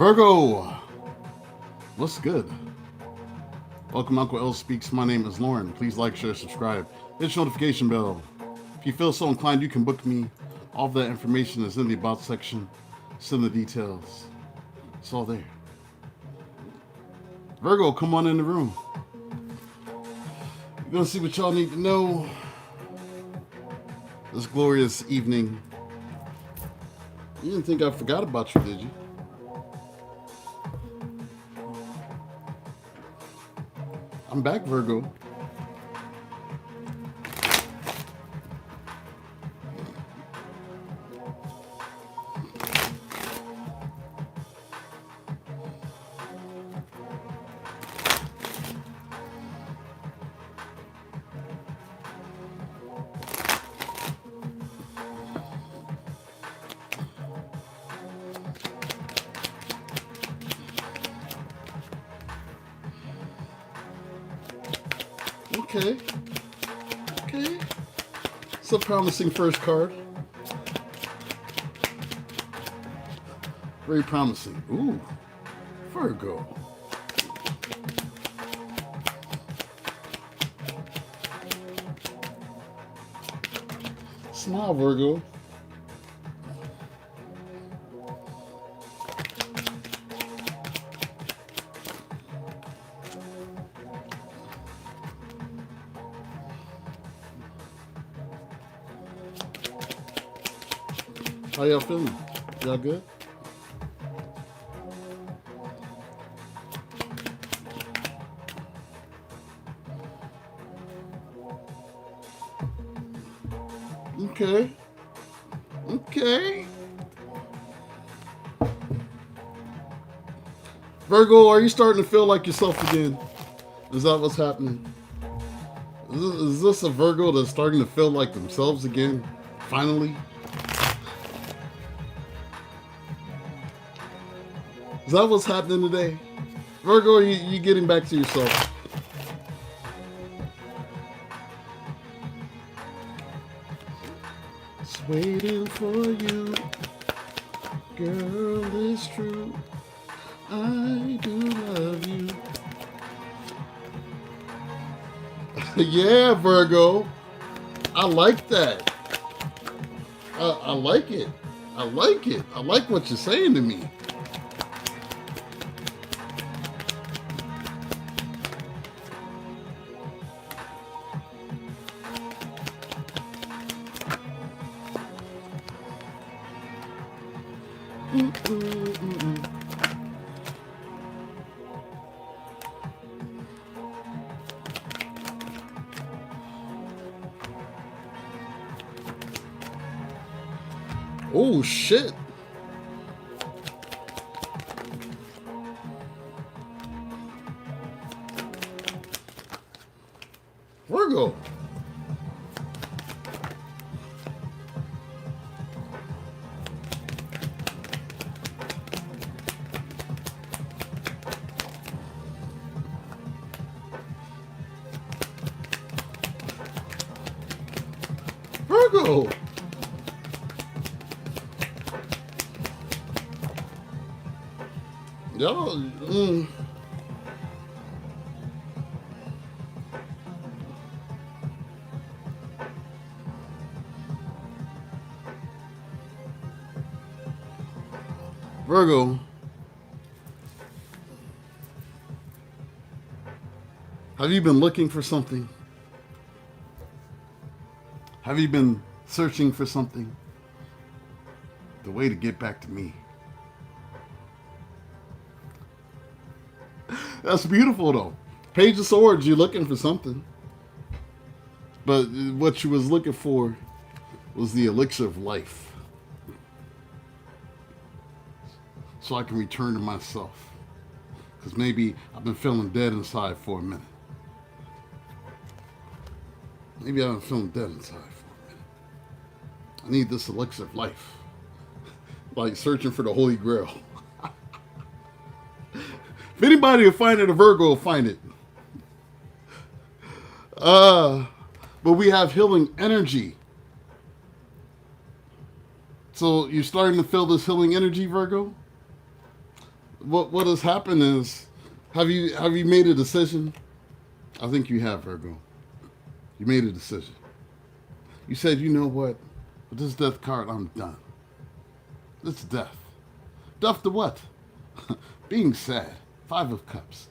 Virgo, what's good? Welcome, Uncle L Speaks. My name is Lauren. Please like, share, subscribe. Hit the notification bell. If you feel so inclined, you can book me. All of that information is in the About section. Send the details. It's all there. Virgo, come on in the room. We're going to see what y'all need to know this glorious evening. You didn't think I forgot about you, did you? I'm back, Virgo. Okay. It's a promising first card. Very promising. Ooh, Virgo. Smile, Virgo. How y'all feeling? Y'all good? Okay. Virgo, are you starting to feel like yourself again? Is that what's happening? Is this a Virgo that's starting to feel like themselves again? Finally? Is that what's happening today? Virgo, you getting back to yourself? Just waiting for you. Girl, it's true. I do love you. Yeah, Virgo. I like that. I like it. I like what you're saying to me. Oh, shit. Virgo. Virgo. Y'all, Virgo, have you been looking for something? Have you been searching for something? The way to get back to me. That's beautiful, though. Page of Swords, you're looking for something. But what you was looking for was the elixir of life. So I can return to myself. Because maybe I've been feeling dead inside for a minute. Maybe I've been feeling dead inside for a minute. I need this elixir of life. Like searching for the Holy Grail. If anybody will find it, a Virgo will find it. But we have healing energy. So you're starting to feel this healing energy, Virgo? what has happened is, have you made a decision? I think you have, Virgo. You made a decision. You said, you know what? With this death card, I'm done. It's death. Death to what? Being sad. Five of Cups.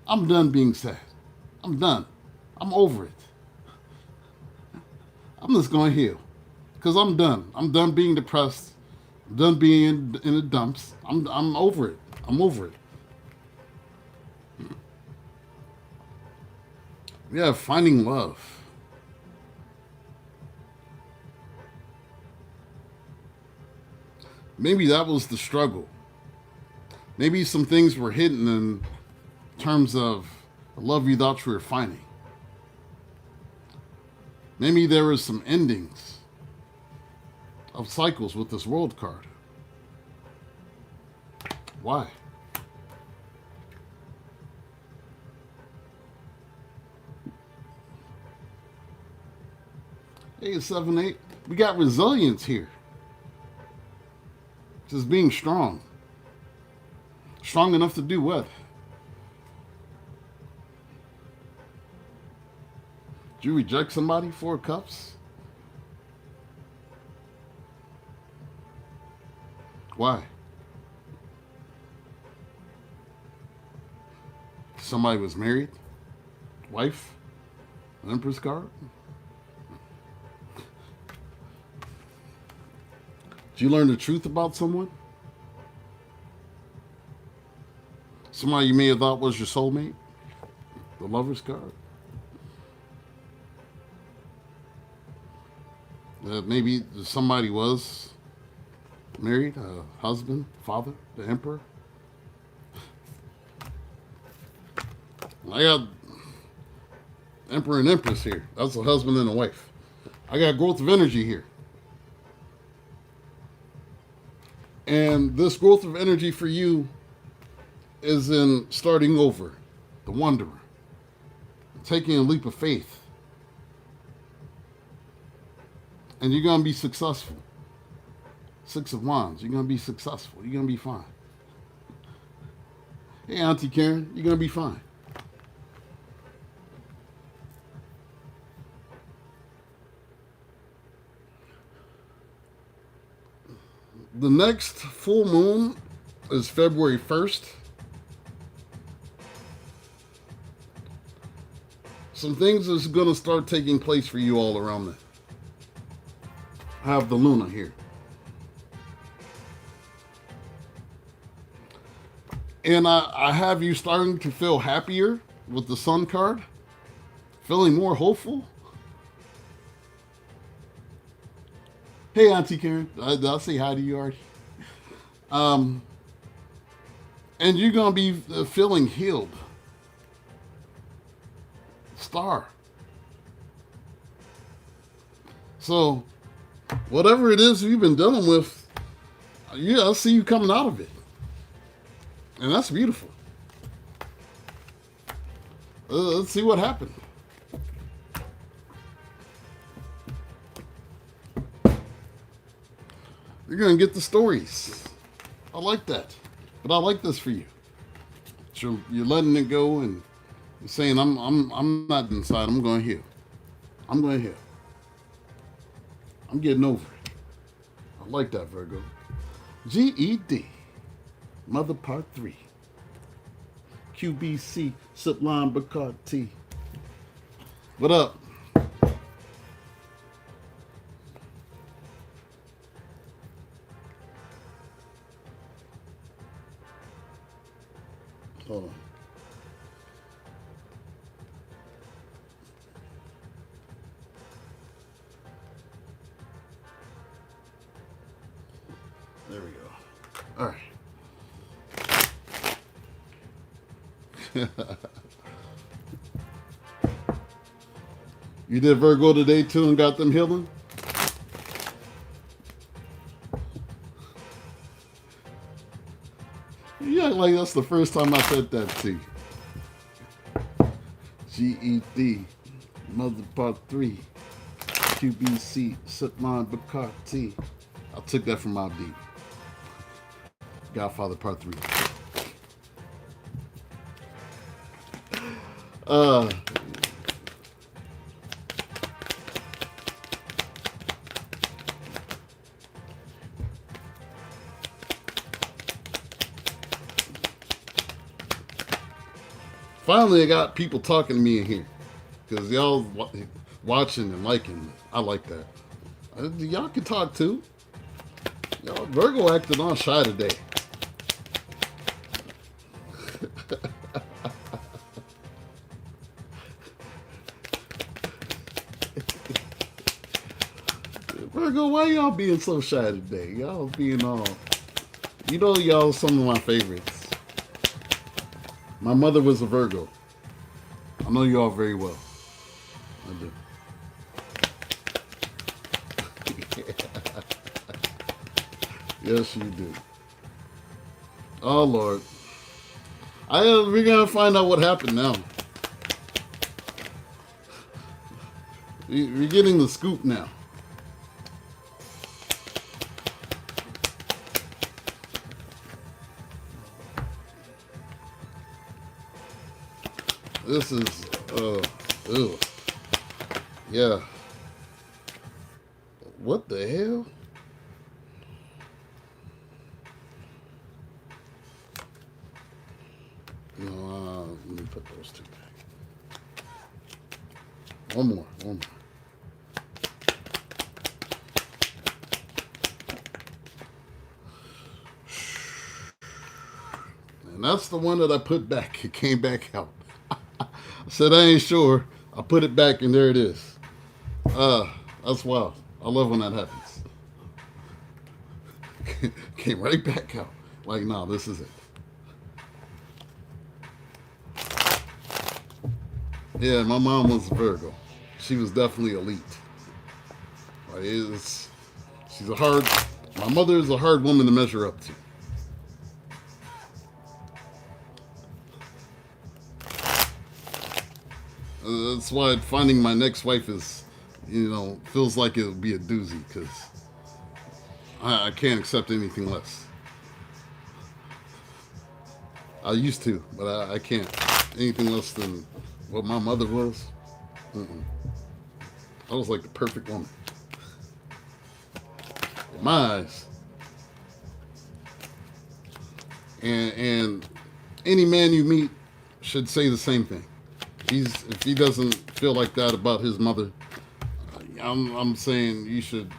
I'm done being sad. I'm done. I'm over it. I'm just going to heal. Because I'm done. I'm done being depressed. I'm done being in the dumps. I'm over it. I'm over it. Yeah, finding love. Maybe that was the struggle. Maybe some things were hidden in terms of the love you thought you were finding. Maybe there was some endings of cycles with this world card. Why? Hey, 7-8. We got resilience here. Just being strong. Strong enough to do what? Did you reject somebody? 4 Cups? Why? Somebody was married? Wife? An Empress card? Did you learn the truth about someone? Somebody you may have thought was your soulmate? The Lover's card? Maybe somebody was married, husband, father, the Emperor. I got Emperor and Empress here. That's a husband and a wife. I got growth of energy here. And this growth of energy for you is in starting over, the Wanderer, taking a leap of faith. And you're going to be successful. 6 of Wands, you're going to be successful. You're going to be fine. Hey, Auntie Karen, you're going to be fine. The next full moon is February 1st. Some things is going to start taking place for you all around that. I have the Luna here. And I have you starting to feel happier with the Sun card. Feeling more hopeful. Hey, Auntie Karen. Did I say hi to you already? And you're going to be feeling healed. Star. So, whatever it is you've been dealing with, yeah, I see you coming out of it. And that's beautiful. Let's see what happened. You're going to get the stories. I like that. But I like this for you. So you're letting it go and you're saying, I'm not inside. I'm going to heal. I'm going to heal. I'm getting over it. I like that, Virgo. GED. Mother Part 3. QBC. Sublime Bacardi. What up? Hold on. There we go. All right. You did Virgo today too and got them healing? Yeah, like that's the first time I said that to you. GED, Mother Part 3, QBC, Sublime Bacardi. I took that from my deep. Godfather Part 3. Uh, Finally, I got people talking to me in here because y'all watching and liking. I like that. Y'all can talk too. Y'all, Virgo acting all shy today. Virgo, why y'all being so shy today? Y'all being all, y'all some of my favorites. My mother was a Virgo. I know y'all very well. I do. Yes, you do. Oh Lord, we're gonna find out what happened now. We're getting the scoop now. This is, ew. Yeah. What the hell? No, let me put those two back. One more. And that's the one that I put back. It came back out. I said I ain't sure. I put it back and there it is. That's wild. I love when that happens. Came right back out. Like, no, this is it. Yeah, my mom was a Virgo. She was definitely elite. Like, my mother is a hard woman to measure up to. That's why finding my next wife is, feels like it would be a doozy because I can't accept anything less. I used to, but I can't. Anything less than what my mother was. I was like the perfect woman. In my eyes. And any man you meet should say the same thing. If he doesn't feel like that about his mother, I'm saying you should,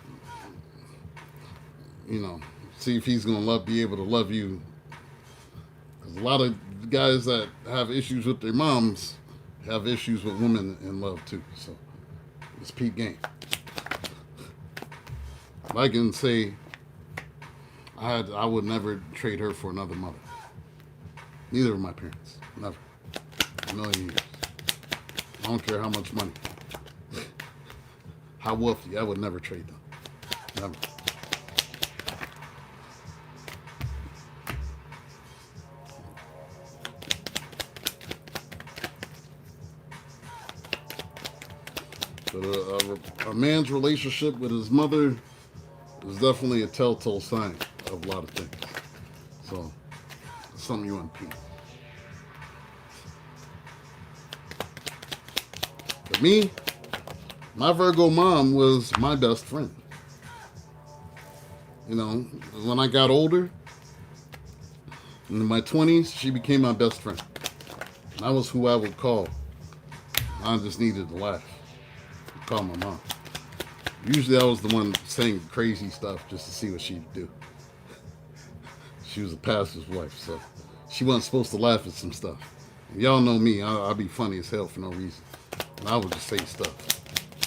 see if he's gonna be able to love you. Because a lot of guys that have issues with their moms have issues with women in love too. So it's peak game. I can say I would never trade her for another mother. Neither of my parents. Never. A million years. I don't care how much money. How wealthy. I would never trade them. Never. But a man's relationship with his mother is definitely a telltale sign of a lot of things. So, it's something you unpeat. For me, my Virgo mom was my best friend. When I got older, in my 20s, she became my best friend. That was who I would call. I just needed to laugh. I'd call my mom. Usually I was the one saying crazy stuff just to see what she'd do. She was a pastor's wife, so she wasn't supposed to laugh at some stuff. And y'all know me, I'd be funny as hell for no reason. And I would just say stuff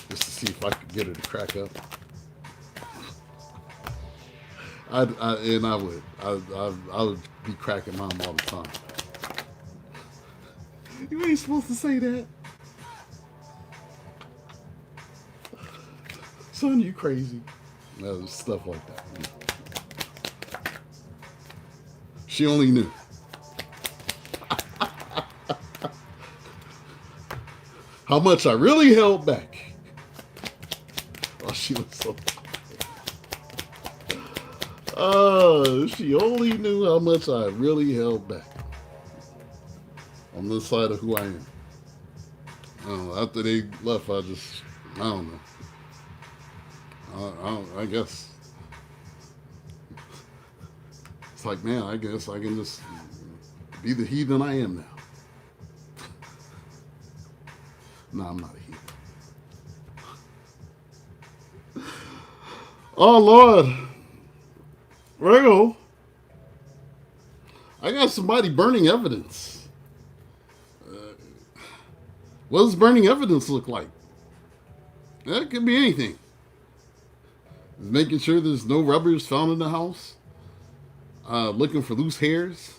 just to see if I could get her to crack up. I would be cracking mom all the time. You ain't supposed to say that. Son, you crazy. Stuff like that. She only knew. How much I really held back. Oh, she was so... Oh, she only knew how much I really held back. On this side of who I am. After they left, I don't know. I guess it's like, man, I guess I can just be the heathen I am now. No, I'm not a heathen. Oh, Lord. Virgo, I got somebody burning evidence. What does burning evidence look like? That could be anything. Making sure there's no rubbers found in the house. Looking for loose hairs.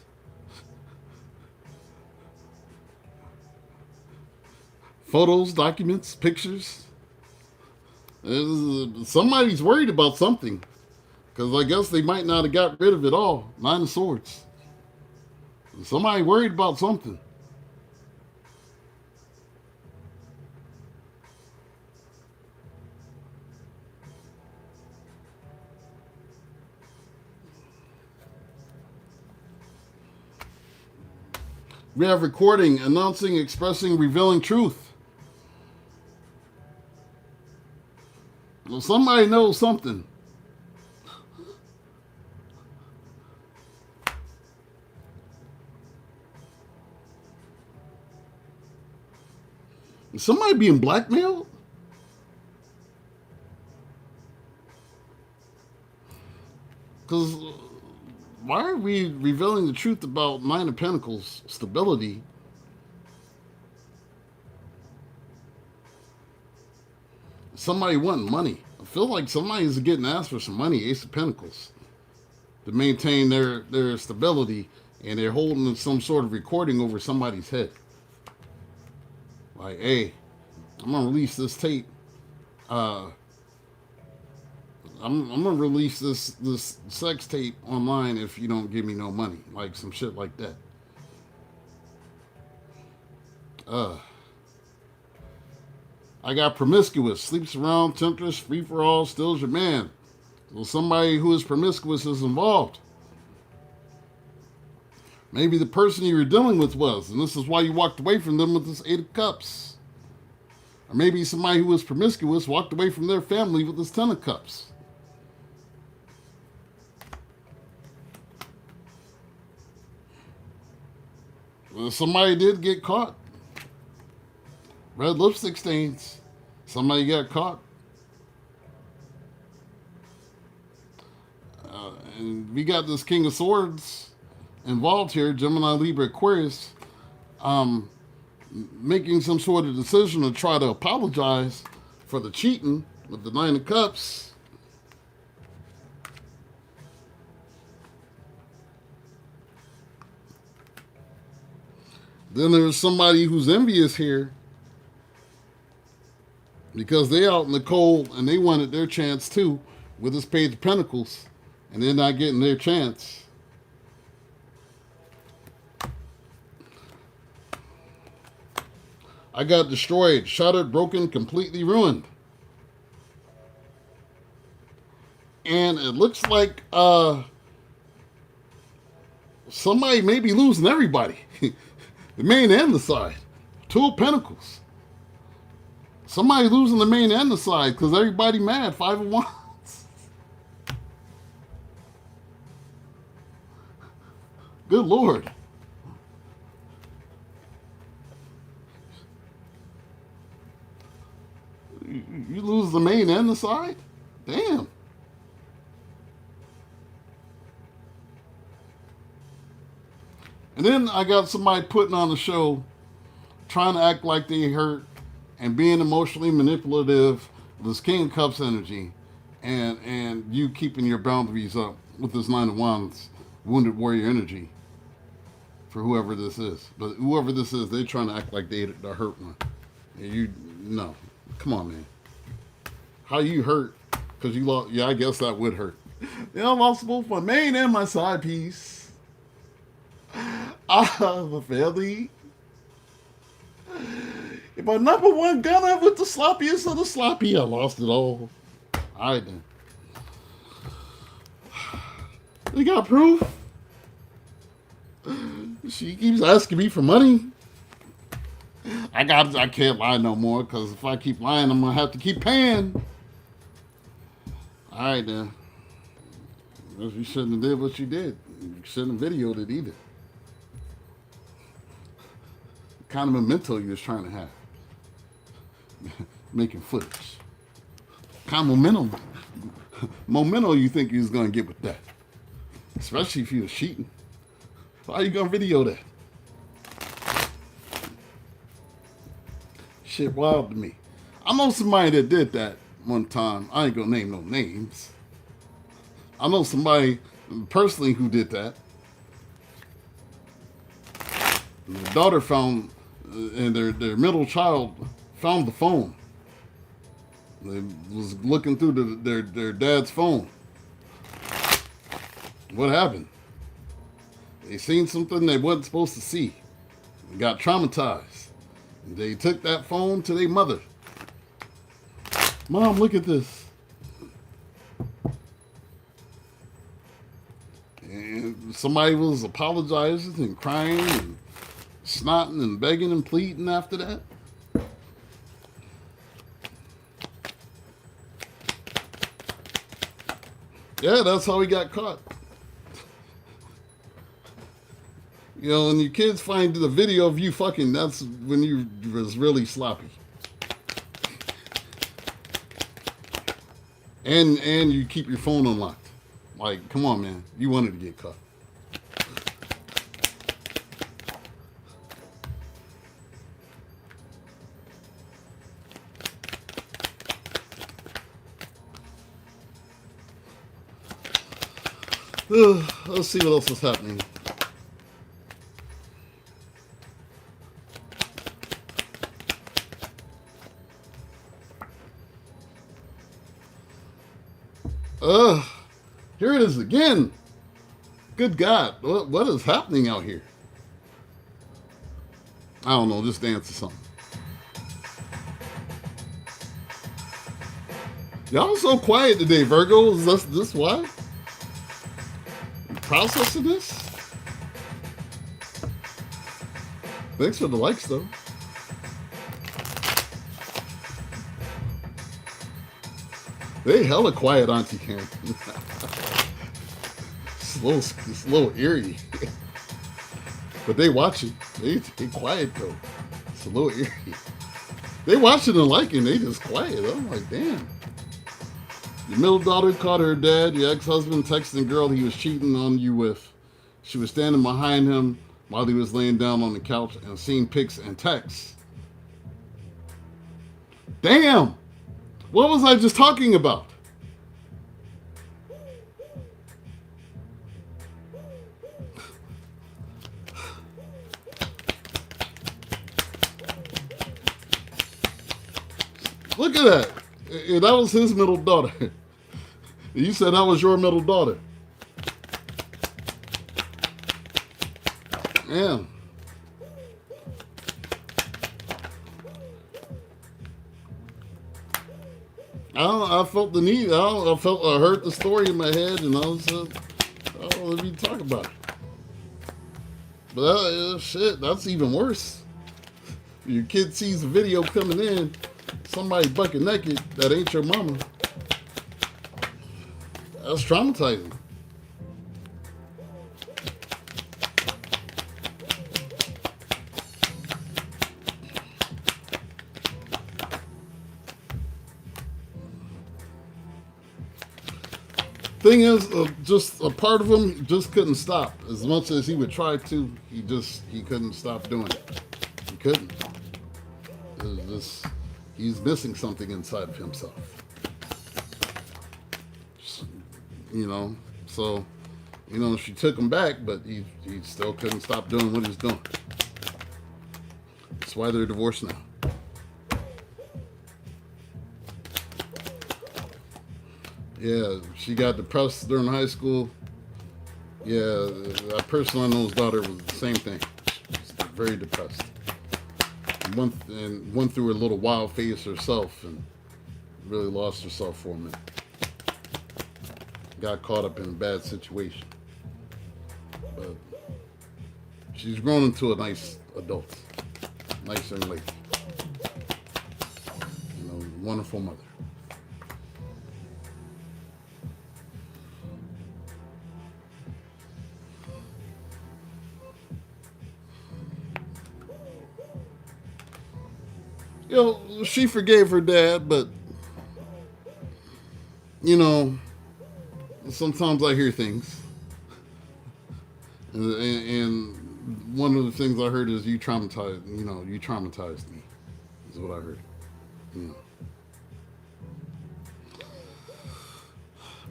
Photos, documents, pictures. Somebody's worried about something. Because I guess they might not have got rid of it all. Nine of Swords. Somebody worried about something. We have recording, announcing, expressing, revealing truth. Well, somebody knows something. Is somebody being blackmailed? Because why are we revealing the truth about Nine of Pentacles stability? Somebody wanting money. I feel like somebody's getting asked for some money, Ace of Pentacles, to maintain their stability, and they're holding some sort of recording over somebody's head. Like, hey, I'm gonna release this tape. I'm gonna release this sex tape online if you don't give me no money, like some shit like that. I got promiscuous, sleeps around, temptress, free for all, steals your man. Well, somebody who is promiscuous is involved. Maybe the person you were dealing with was, and this is why you walked away from them with this Eight of Cups. Or maybe somebody who was promiscuous walked away from their family with this Ten of Cups. Well, somebody did get caught. Red lipstick stains. Somebody got caught. And we got this King of Swords involved here, Gemini, Libra, Aquarius, making some sort of decision to try to apologize for the cheating with the Nine of Cups. Then there's somebody who's envious here because they out in the cold and they wanted their chance too with this Page of Pentacles, and they're not getting their chance. I got destroyed, shattered, broken, completely ruined. And it looks like somebody may be losing everybody. The main and the side. Two of Pentacles. Somebody losing the main and the side because everybody mad. Five of Wands. Good Lord. You lose the main and the side? Damn. And then I got somebody putting on the show, trying to act like they hurt and being emotionally manipulative, this King of Cups energy, and you keeping your boundaries up with this Nine of Wands, Wounded Warrior energy for whoever this is. But whoever this is, they're trying to act like they're the hurt one. And no. Come on, man. How you hurt? Because you lost. Yeah, I guess that would hurt. Yeah, I lost both my main and my side piece. The family. If my number one gunner with the sloppiest of the sloppy, I lost it all. All right, then. They got proof. She keeps asking me for money. I I can't lie no more, because if I keep lying, I'm gonna have to keep paying. All right, then. You shouldn't have did what you did. You shouldn't have videoed it either. What kind of memento you was trying to have? Making footage. What kind of momentum you think you was gonna get with that? Especially if you was cheating. Why are you gonna video that? Shit wild to me. I know somebody that did that one time. I ain't gonna name no names. I know somebody personally who did that. And the daughter found, and their middle child found the phone. They was looking through their dad's phone. What happened? They seen something they wasn't supposed to see. They got traumatized. They took that phone to their mother. Mom, look at this. And somebody was apologizing and crying and snotting and begging and pleading after that. Yeah, that's how he got caught. You know, when your kids find the video of you fucking, that's when you was really sloppy. And you keep your phone unlocked. Like, come on, man. You wanted to get caught. Let's see what else is happening. Here it is again. Good God, what is happening out here? I don't know, just dance or something. Y'all so quiet today, Virgo. Is this why? You processing this? Thanks for the likes, though. They hella quiet, Auntie Karen. It's a little eerie. But they watching. They quiet, though. It's a little eerie. They watching and liking. They just quiet. I'm like, damn. Your middle daughter caught her dad, your ex-husband, texting girl he was cheating on you with. She was standing behind him while he was laying down on the couch and seeing pics and texts. Damn! What was I just talking about? Look at that. That was his middle daughter. You said that was your middle daughter. Yeah. I felt the need. I heard the story in my head, and I was, let me talk about it. But shit, that's even worse. Your kid sees a video coming in, somebody bucket naked, that ain't your mama. That's traumatizing. Thing is, just a part of him just couldn't stop. As much as he would try to, he couldn't stop doing it. He couldn't. He's missing something inside of himself. You know, so, she took him back, but he still couldn't stop doing what he was doing. That's why they're divorced now. Yeah, she got depressed during high school. Yeah, that person I know's daughter was the same thing. She's very depressed. Went through a little wild phase herself and really lost herself for a minute. Got caught up in a bad situation. But she's grown into a nice adult. Nice young lady. wonderful mother. You know, she forgave her dad, but, you know, sometimes I hear things. And one of the things I heard is you traumatized me, is what I heard. You know.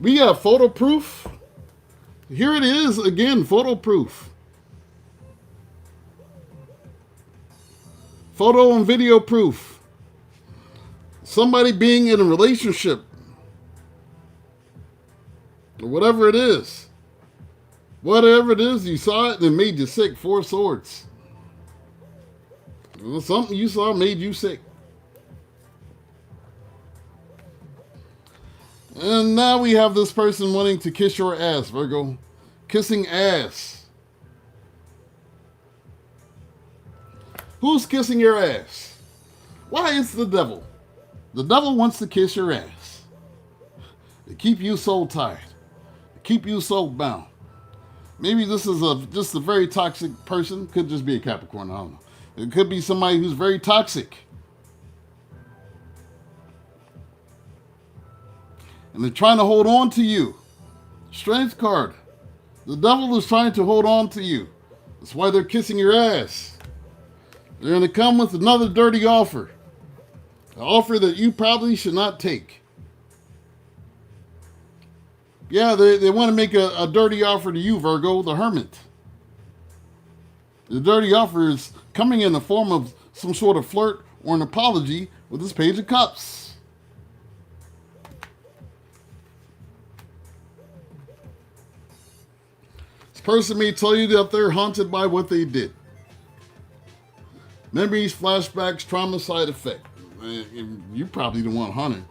We got photo proof. Here it is again, photo proof. Photo and video proof. Somebody being in a relationship. Or whatever it is. Whatever it is, you saw it and it made you sick. 4 swords. Something you saw made you sick. And now we have this person wanting to kiss your ass, Virgo. Kissing ass. Who's kissing your ass? Why, it's the devil. The devil wants to kiss your ass. To keep you so tied. To keep you so bound. Maybe this is just a very toxic person. Could just be a Capricorn, I don't know. It could be somebody who's very toxic. And they're trying to hold on to you. Strength card. The devil is trying to hold on to you. That's why they're kissing your ass. They're going to come with another dirty offer. An offer that you probably should not take. Yeah, they want to make a dirty offer to you, Virgo, the Hermit. The dirty offer is coming in the form of some sort of flirt or an apology with this Page of Cups. This person may tell you that they're haunted by what they did. Memories, flashbacks, trauma, side effect. You probably the one haunted.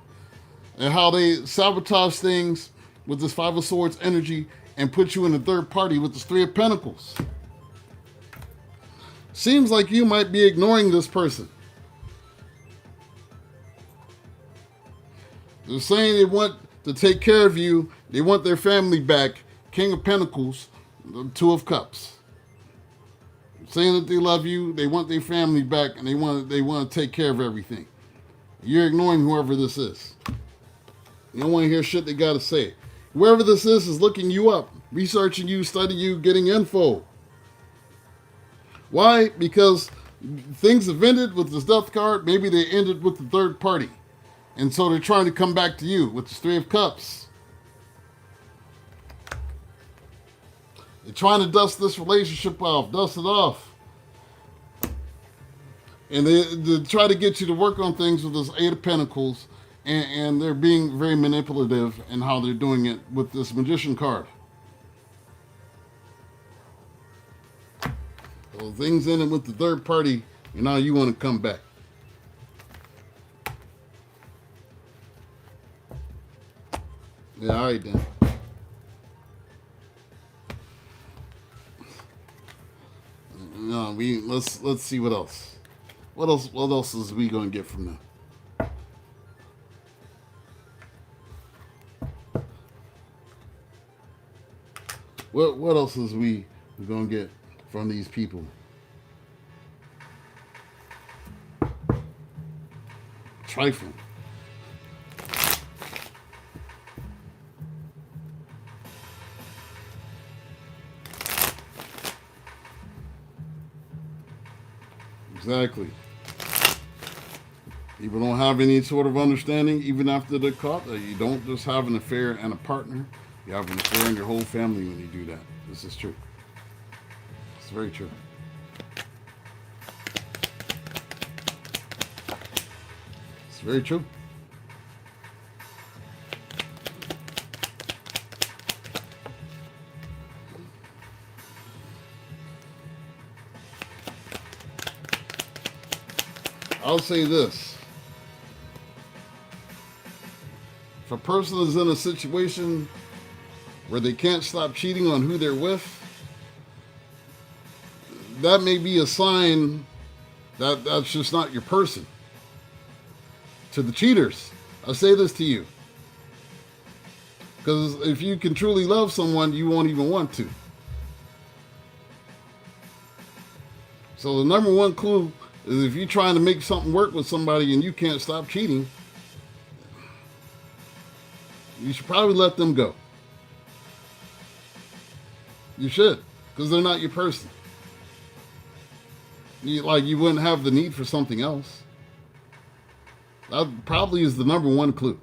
And how they sabotage things with this 5 of Swords energy and put you in a third party with this 3 of Pentacles. Seems like you might be ignoring this person. They're saying they want to take care of you. They want their family back. King of Pentacles, the 2 of Cups. Saying that they love you, they want their family back, and they want to take care of everything. You're ignoring whoever this is. You don't want to hear shit they got to say. Whoever this is looking you up, researching you, studying you, getting info. Why? Because things have ended with this Death card. Maybe they ended with the third party. And so they're trying to come back to you with this 3 of Cups. They're trying to dust this relationship off, dust it off. And they try to get you to work on things with this 8 of Pentacles. And they're being very manipulative in how they're doing it with this Magician card. So things ended with the third party, and now you want to come back. Yeah, all right then. No, let's see what else. What else is we gonna get from them? What else is we gonna get from these people? Trifling. Exactly. People don't have any sort of understanding even after they're caught. You don't just have an affair and a partner. You have an affair in your whole family when you do that. This is true. It's very true. It's very true. I'll say this. If a person is in a situation where they can't stop cheating on who they're with, that may be a sign that that's just not your person. To the cheaters, I say this to you. Because if you can truly love someone, you won't even want to. So the number one clue is if you're trying to make something work with somebody and you can't stop cheating, you should probably let them go. You should, because they're not your person. You wouldn't have the need for something else. That probably is the number one clue.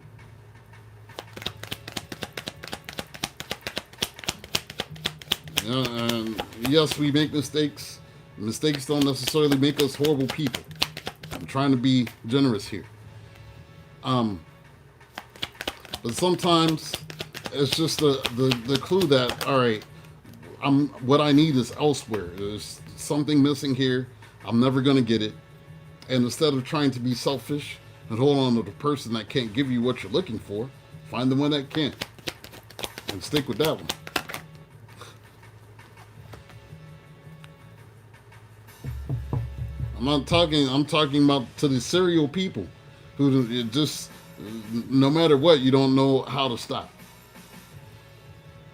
And yes, we make mistakes. Mistakes don't necessarily make us horrible people. I'm trying to be generous here. But sometimes it's just the clue that, all right, what I need is elsewhere. There's something missing here. I'm never going to get it. And instead of trying to be selfish and hold on to the person that can't give you what you're looking for, find the one that can. And stick with that one. I'm talking about to the serial people who just, no matter what, you don't know how to stop.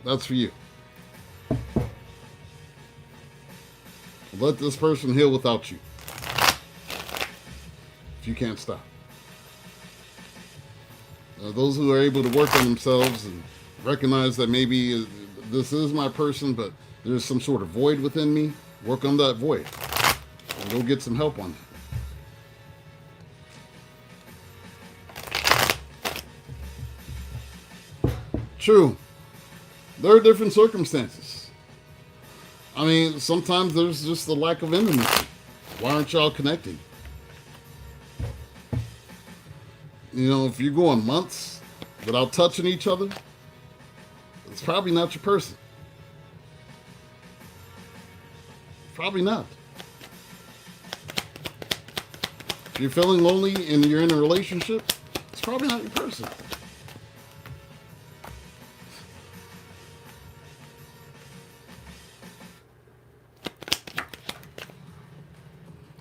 That's for you. Let this person heal without you. If you can't stop. Those who are able to work on themselves and recognize that maybe this is my person, but there's some sort of void within me, work on that void. And go get some help on that. True. There are different circumstances. I mean, sometimes there's just a lack of intimacy. Why aren't y'all connecting? You know, if you're going months without touching each other, it's probably not your person. Probably not. If you're feeling lonely and you're in a relationship, it's probably not your person.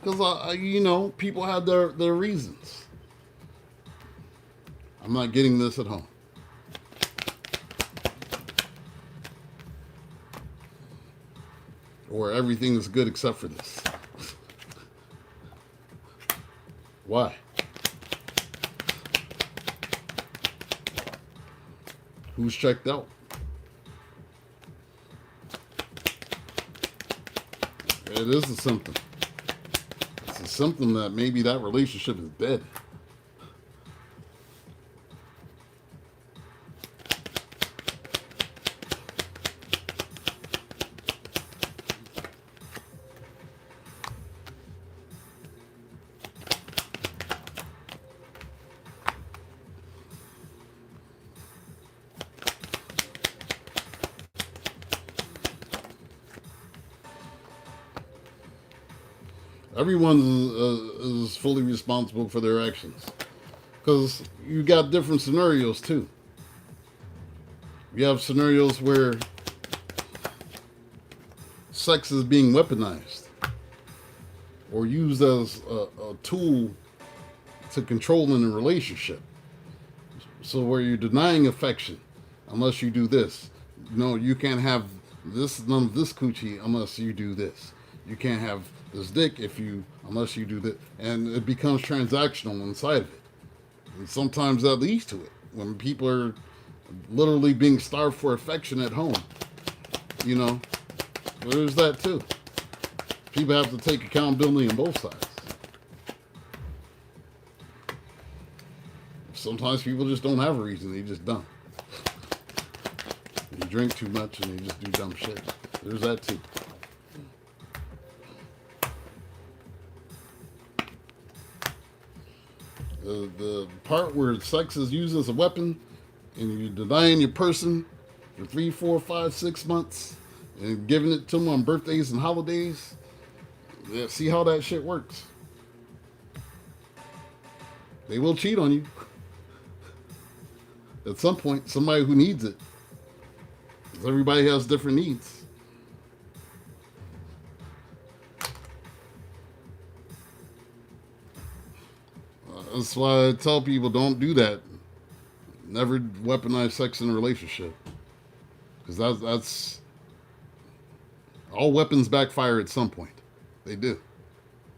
Because, people have their reasons. I'm not getting this at home. Or everything is good except for this. Why? Who's checked out? It is a symptom. It's a symptom that maybe that relationship is dead. Everyone is fully responsible for their actions. Because you got different scenarios too. You have scenarios where sex is being weaponized or used as a tool to control in a relationship. So where you're denying affection unless you do this. No, you can't have this, none of this coochie unless you do this. You can't have this dick unless you do that. And it becomes transactional inside of it. And sometimes that leads to it. When people are literally being starved for affection at home. There's that too. People have to take accountability on both sides. Sometimes people just don't have a reason. They just dumb. You drink too much and they just do dumb shit. There's that too. The part where sex is used as a weapon and you're denying your person for 3, 4, 5, 6 months and giving it to them on birthdays and holidays, see how that shit works. They will cheat on you. At some point, somebody who needs it. Because everybody has different needs. That's why I tell people don't do that. Never weaponize sex in a relationship. Because that's all weapons backfire at some point. They do.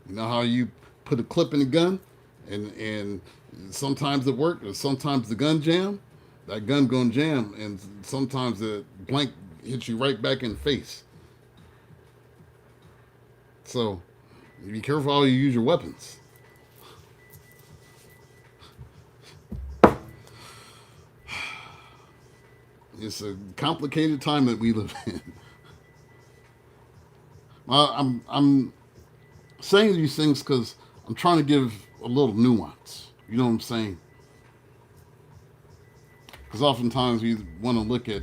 You know how you put a clip in a gun and sometimes it works and sometimes the gun jam? That gun gonna jam and sometimes the blank hits you right back in the face. So be careful how you use your weapons. It's a complicated time that we live in. I'm saying these things because I'm trying to give a little nuance. You know what I'm saying? Because oftentimes we want to look at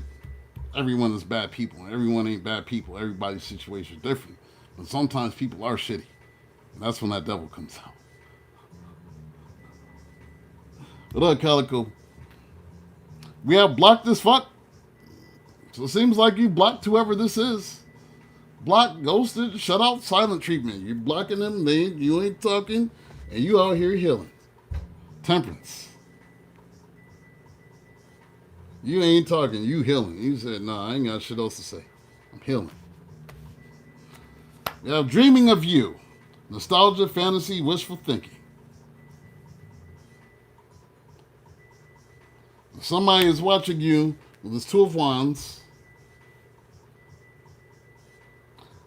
everyone as bad people. Everyone ain't bad people. Everybody's situation is different. But sometimes people are shitty. And that's when that devil comes out. But look, Calico, we have blocked this fuck. So it seems like you blocked whoever this is. Blocked, ghosted, shut out, silent treatment. You're blocking them, you ain't talking, and you out here healing. Temperance. You ain't talking, you healing. You said, nah, I ain't got shit else to say. I'm healing. We have dreaming of you. Nostalgia, fantasy, wishful thinking. Somebody is watching you with this Two of Wands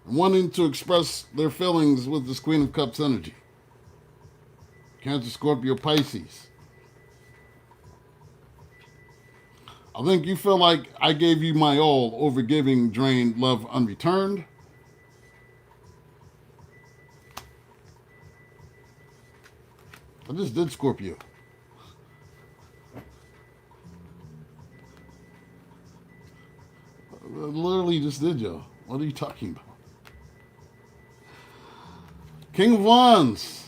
and wanting to express their feelings with this Queen of Cups energy. Cancer, Scorpio, Pisces. I think you feel like I gave you my all, overgiving, drained, love unreturned. I just did Scorpio. I literally just did, y'all. What are you talking about? King of Wands.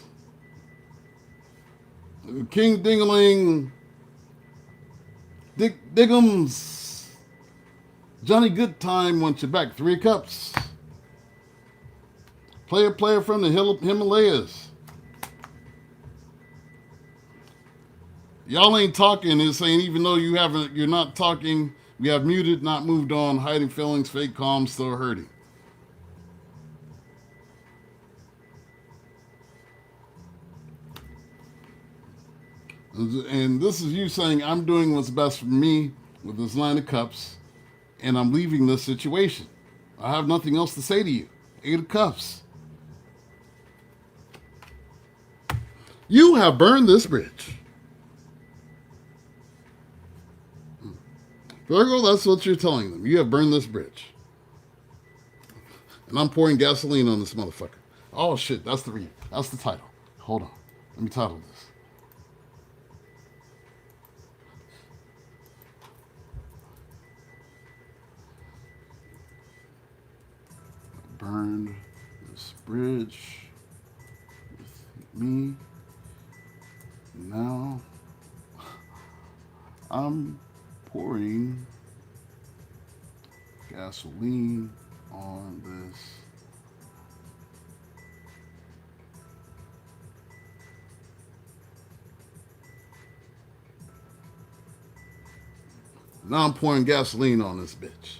King Dingaling. Diggums. Johnny Goodtime wants you back. 3 of Cups. Player from the Himalayas. Y'all ain't talking. It's saying even though you're not talking, we have muted, not moved on, hiding feelings, fake calm, still hurting. And this is you saying, I'm doing what's best for me with this 9 of Cups, and I'm leaving this situation. I have nothing else to say to you. 8 of Cups. You have burned this bridge. Virgo, that's what you're telling them. You have burned this bridge. And I'm pouring gasoline on this motherfucker. Oh, shit, that's the title. Hold on. Let me title this. Burned this bridge with me. Now I'm pouring gasoline on this bitch.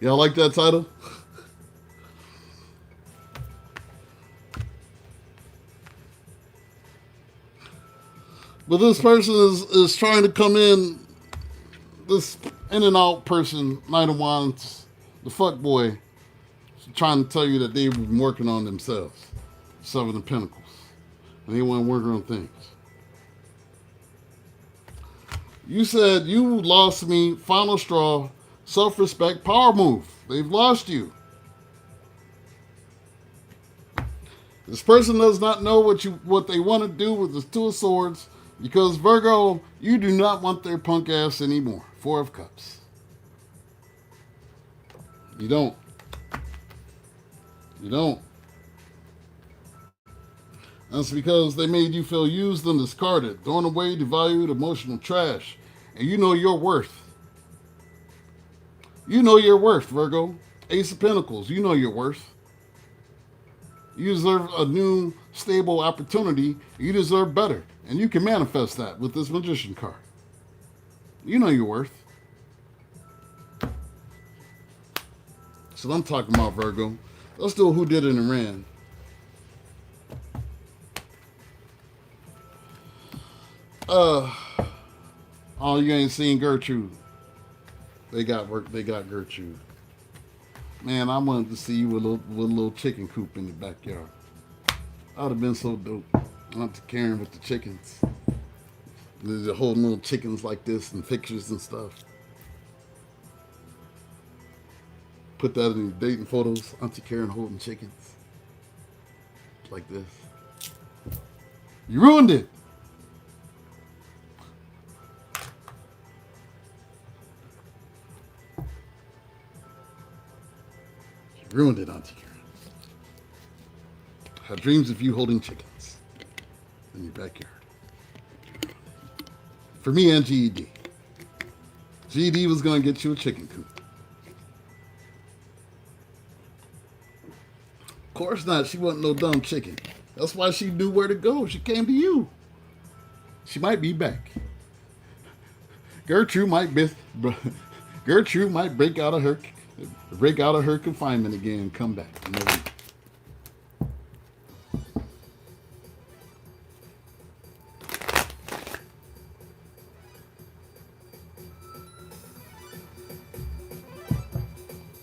Y'all like that title? But this person is trying to come in, this in and out person, Knight of Wands, the fuck boy, trying to tell you that they've been working on themselves. 7 of Pentacles. And they want to work on things. You said you lost me, final straw, self-respect, power move. They've lost you. This person does not know what they want to do with the 2 of Swords, because Virgo, you do not want their punk ass anymore. 4 of Cups. You don't. You don't. That's because they made you feel used and discarded, thrown away, devalued, emotional trash. And you know your worth. You know your worth, Virgo. Ace of Pentacles. You know your worth. You deserve a new, stable opportunity. You deserve better. And you can manifest that with this Magician card. You know your worth. So I'm talking about, Virgo. Let's do a who did it and ran. Oh, you ain't seen Gertrude. They got Gertrude. Man, I wanted to see you with a little chicken coop in the backyard. That would have been so dope. Auntie Karen with the chickens. There's a whole little chickens like this and pictures and stuff. Put that in your dating photos. Auntie Karen holding chickens. Like this. You ruined it. You ruined it, Auntie Karen. I had dreams of you holding chickens in your backyard. For me and GED. GED was going to get you a chicken coop. Of course not. She wasn't no dumb chicken. That's why she knew where to go. She came to you. She might be back. Gertrude might break out of her confinement again and come back.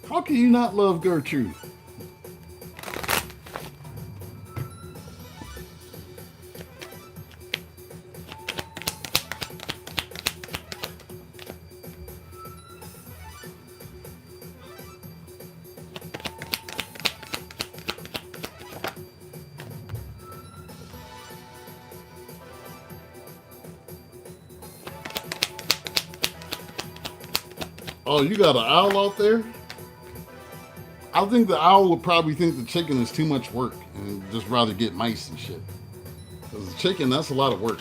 How can you not love Gertrude? Oh, you got an owl out there? I think the owl would probably think the chicken is too much work and just rather get mice and shit. Because the chicken, that's a lot of work.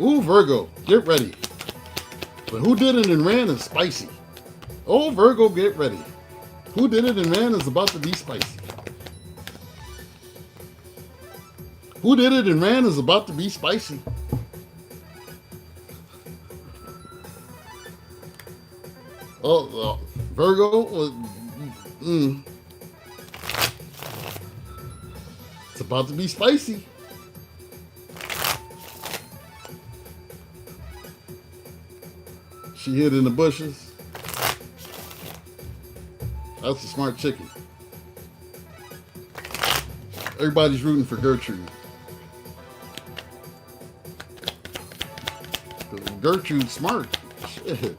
Ooh, Virgo, get ready. But who did it and ran is spicy. Oh, Virgo, get ready. Who did it and ran is about to be spicy. Who did it and ran is about to be spicy. Oh, Virgo, it's about to be spicy. She hid in the bushes. That's a smart chicken. Everybody's rooting for Gertrude. Gertrude's smart. Shit.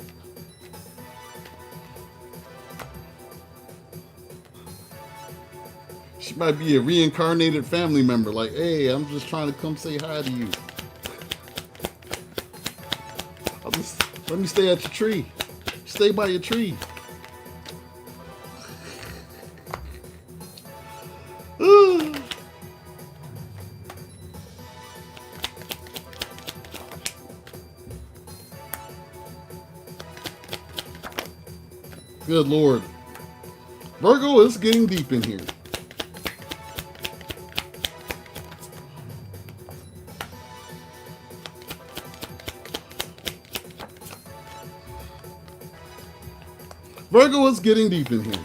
She might be a reincarnated family member. Like, hey, I'm just trying to come say hi to you. Let me stay at your tree. Stay by your tree. Good Lord. Virgo, it's getting deep in here. Virgo is getting deep in here.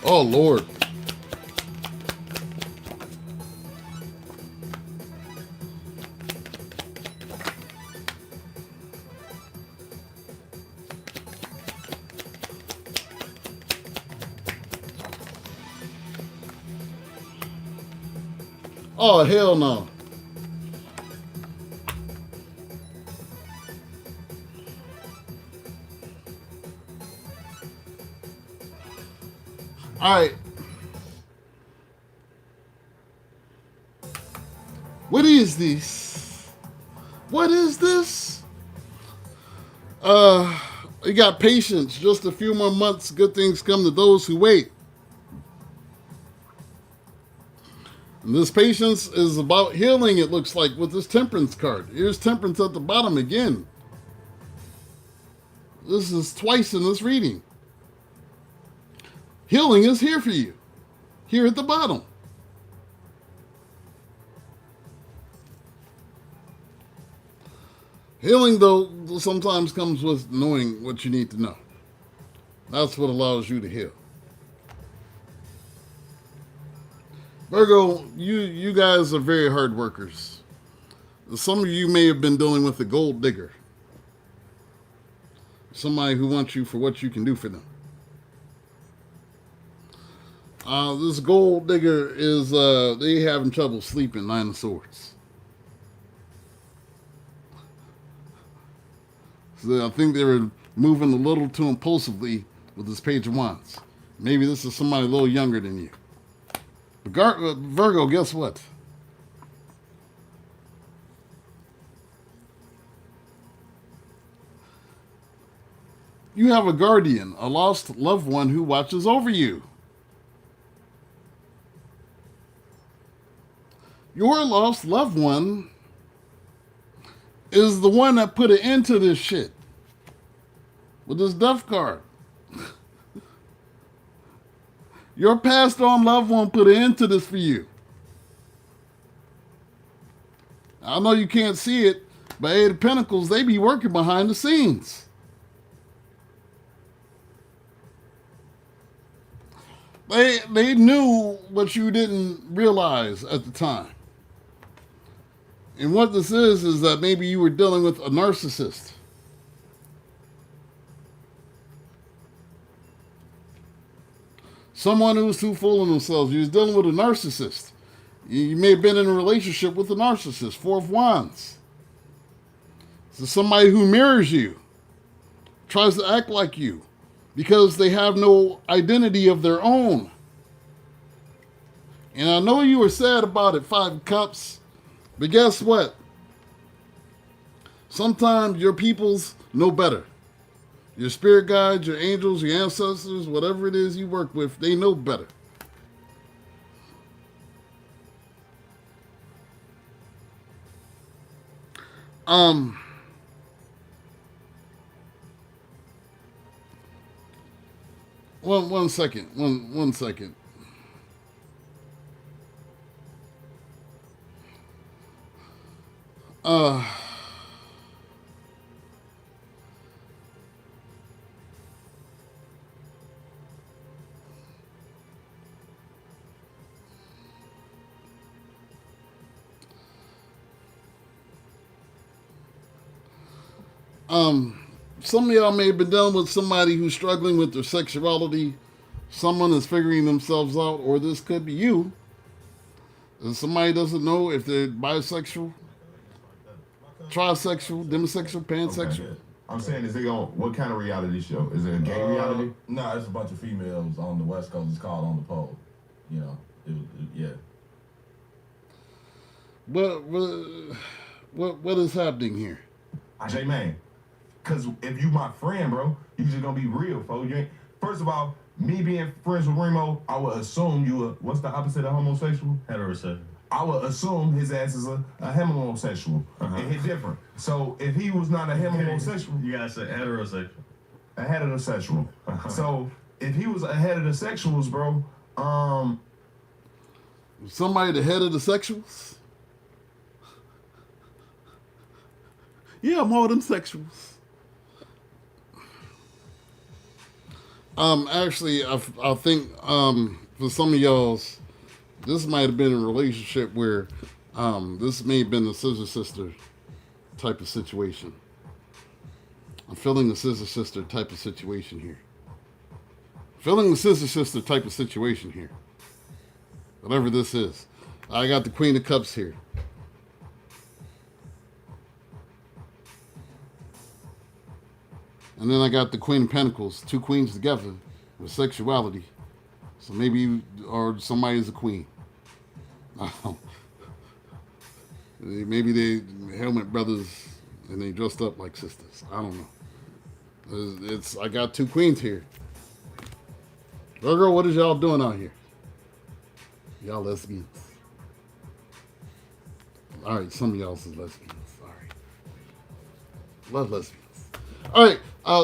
Oh, Lord. Oh, hell no. All right. What is this? What is this? You got patience. Just a few more months. Good things come to those who wait. And this patience is about healing, it looks like, with this temperance card. Here's temperance at the bottom again. This is twice in this reading. Healing is here for you. Here at the bottom. Healing, though, sometimes comes with knowing what you need to know. That's what allows you to heal. Virgo, you guys are very hard workers. Some of you may have been dealing with a gold digger. Somebody who wants you for what you can do for them. This gold digger is, they having trouble sleeping, Nine of Swords. So I think they were moving a little too impulsively with this Page of Wands. Maybe this is somebody a little younger than you. But Virgo, guess what? You have a guardian, a lost loved one who watches over you. Your lost loved one is the one that put an end to this shit with this death card. Your passed on loved one put an end to this for you. I know you can't see it, but Eight of Pentacles, they be working behind the scenes. They knew what you didn't realize at the time. And what this is that maybe you were dealing with a narcissist. Someone who was too full of themselves. You was dealing with a narcissist. You may have been in a relationship with a narcissist. Four of Wands. So somebody who mirrors you, tries to act like you, because they have no identity of their own. And I know you were sad about it, Five of Cups, but guess what? Sometimes your peoples know better. Your spirit guides, your angels, your ancestors, whatever it is you work with, they know better. One second. One second. Some of y'all may have been dealing with somebody who's struggling with their sexuality. Someone is figuring themselves out, or this could be you. And somebody doesn't know if they're bisexual, trisexual, demisexual, pansexual. Okay. I'm saying, is it what kind of reality show? Is it a gay reality? Nah, it's a bunch of females on the West Coast. It's called On the Pole. You know, yeah. What is happening here? J-Man, because if you my friend, bro, you just gonna be real, folks. You ain't, first of all, me being friends with Remo, I would assume you what's the opposite of homosexual? Heterosexual. I would assume his ass is a homosexual. And he's different. So if he was not a homosexual, you gotta say heterosexual. A heterosexual. So if he was a heterosexuals, bro, somebody the head of the sexuals? Yeah, more than sexuals. Actually, I think for some of y'all's, this might have been a relationship where this may have been a scissor sister type of situation. I'm feeling the scissor sister type of situation here. Feeling the scissor sister type of situation here. Whatever this is. I got the Queen of Cups here. And then I got the Queen of Pentacles, two queens together with sexuality. So maybe you or somebody's a queen. Maybe they helmet brothers and they dressed up like sisters. I don't know. I got two queens here. Virgo, what is y'all doing out here? Y'all lesbians. All right, some of y'all is lesbians. All right. Love lesbians. All right,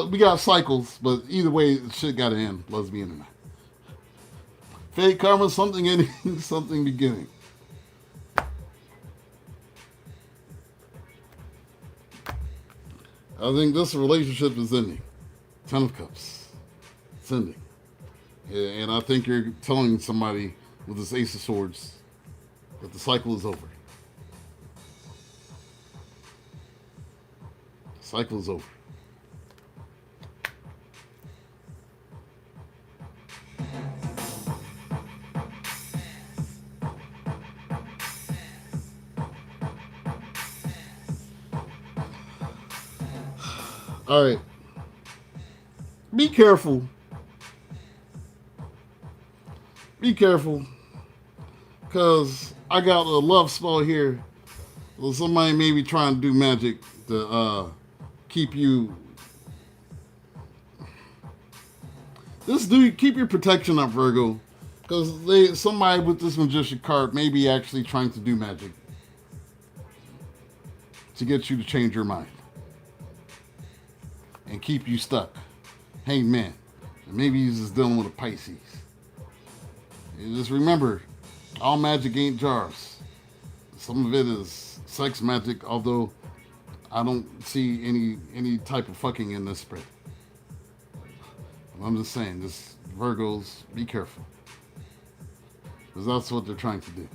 we got cycles, but either way, shit got to end, lesbian or not. Fate, karma, something ending, something beginning. I think this relationship is ending. 10 of Cups. It's ending. And I think you're telling somebody with this Ace of Swords that the cycle is over. The cycle is over. All right. Be careful. Be careful. Because I got a love spell here. Well, somebody may be trying to do magic to keep you. This dude, keep your protection up, Virgo. Because somebody with this magician card may be actually trying to do magic to get you to change your mind and keep you stuck. Hey, man. Maybe he's just dealing with a Pisces. And just remember, all magic ain't jars. Some of it is sex magic, although I don't see any type of fucking in this spread. I'm just saying, this Virgos, be careful. Because that's what they're trying to do.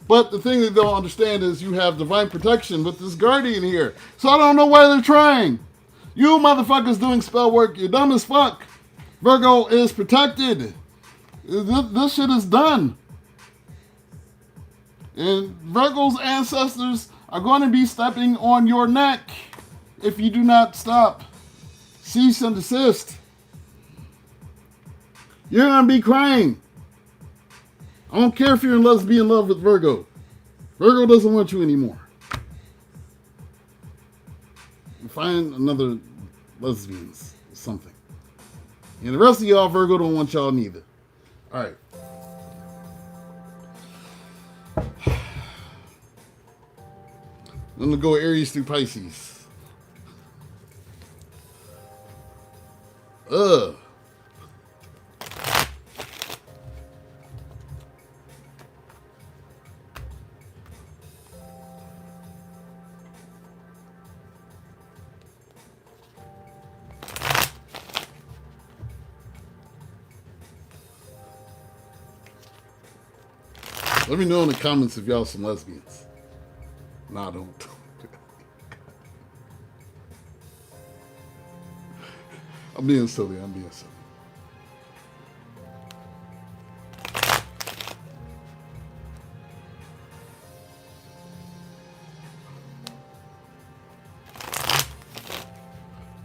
But the thing they don't understand is you have divine protection with this guardian here. So I don't know why they're trying. You motherfuckers doing spell work, you're dumb as fuck. Virgo is protected. This shit is done. And Virgo's ancestors are going to be stepping on your neck if you do not stop. Cease and desist. You're going to be crying. I don't care if you're in lesbian love with Virgo. Virgo doesn't want you anymore. Find another lesbians or something. And the rest of y'all, Virgo, don't want y'all neither. All right. I'm going to go Aries through Pisces. Let me know in the comments if y'all some lesbians. Nah, don't. I'm being silly. All